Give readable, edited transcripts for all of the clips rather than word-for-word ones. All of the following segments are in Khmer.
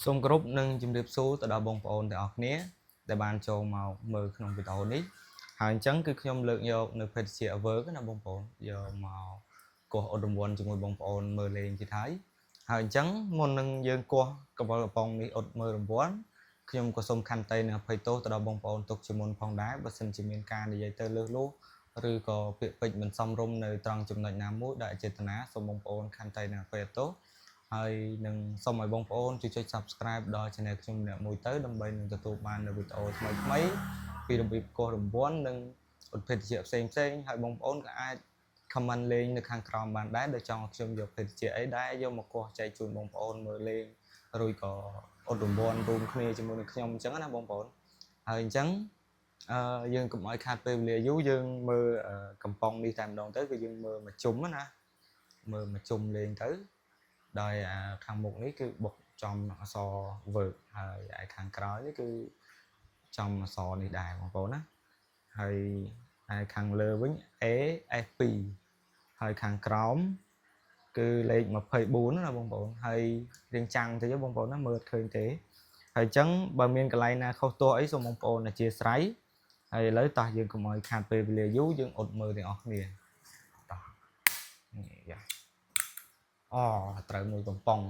សូមគោរពនិងជំរាបសួរទៅដល់បងប្អូនទាំងអស់គ្នាដែលបានចូលមកមើលក្នុងវីដេអូនេះហើយអញ្ចឹងគឺខ្ញុំលើកយកនៅភេទជ្ជៈ Work ណាបងប្អូនយកមកគោះអត់រង្វាន់ជាមួយបងប្អូនមើលលេងទៀតហើយអញ្ចឹងមុននឹងយើងគោះកបិលកំប៉ុងនេះអត់មើលរង្វាន់ខ្ញុំក៏សូមខន្តីនឹងអភ័យទោសទៅដល់បងប្អូនទុកជាមុនផងដែរបើសិនជាមានការនិយាយទៅលើសលុះឬក៏ពាក្យពេចន៍មិនសមរម្យនៅត្រង់ចំណុចណាមួយដែលអចេតនាសូមបងប្អូនខន្តីនឹងអភ័យទោសហើយនឹងសូមឲ្យបងប្អូនជួយចុច Subscribe ដល់ Channel ខ្ញុំម្នាក់មួយទៅដើម្បីនឹងទទួលបាននូវវីដេអូថ្មីៗពីរបៀបគោះរង្វាន់និងឧបភេទជ្ជៈផ្សេងៗហើយបងប្អូនក៏អាច comment លេងនៅខាងក្រោមបានដែរដែលចង់ឲ្យខ្ញុំយកភេទជ្ជៈអីដែរយកមកគោះចែកជូនបងប្អូនមើលលេងរួចក៏អត់រង្វាន់រួមគ្នាជាមួយនឹងខ្ញុំអញ្ចឹងណាបងប្អូនហើយអញ្ចឹងយើងកុំឲ្យខាតពេលវេលាយូរយើងមើលកំប៉ុងនេះតែម្ដងទៅគឺយើងមើលមកជុំណាមើលមកជុំលេងទៅដោយខាងមុខនេះគឺបុកចំអក្សរ Work ហើយឯខាងក្រោយនេះគឺចំអក្សរនេះដែរបងប្អូនណាហើយឯខាងលើវិញ AF2 ហើយខាងក្រោមគឺលេខ24ណាបងប្អូនហើយរៀងចាំងទៅបងប្អូនណាមើលឃើញទេហើយអញ្ចឹងបើមានកន្លែងណាខុសទោះអីសូមបងប្អូនអធិស្ឋានហើយឥឡូវតោះយើងកុំឲ្យខាតពេលវេលាយូរយើងអត់មើលទាំងអស់គ្នាតោះនេះយ៉ាអូត្រូវមួយកំប៉ុង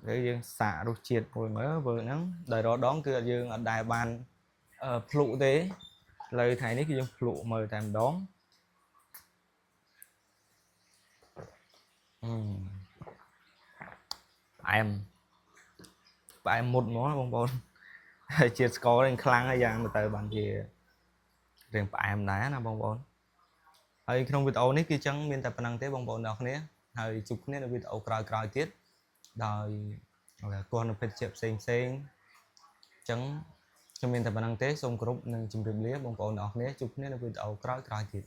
ហើយយើងសាករសជាតិមួយមើលវើហ្នឹងដោយរដងគឺយើងអត់ដែលបានភ្លុកទេឥឡូវថ្ងៃនេះគឺយើងភ្លុកមើលតែម្ដងផ្អែមមុតហ្មងបងប្អូនហើយជាតិស្ករនេះខ្លាំងហើយយ៉ាងទៅបានជារៀងផ្អែមដែរណាបងប្អូនហើយក្នុងវីដេអូនេះគឺចឹងមានតែប៉ុណ្្នឹងទេបងប្អូនទាំងគ្នាហើយជួបគ្នានៅវីដេអូក្រោយៗទៀតដោយគោះនៅភេទជ្ជៈផ្សេងអញ្ចឹងខ្ញុំមានតែប៉ុណ្្នឹងទេសូមគោរពនិងជម្រាបលាបងប្អូនទាំងអស់គ្នាជួបគ្នានៅវីដេអូក្រោយៗទៀត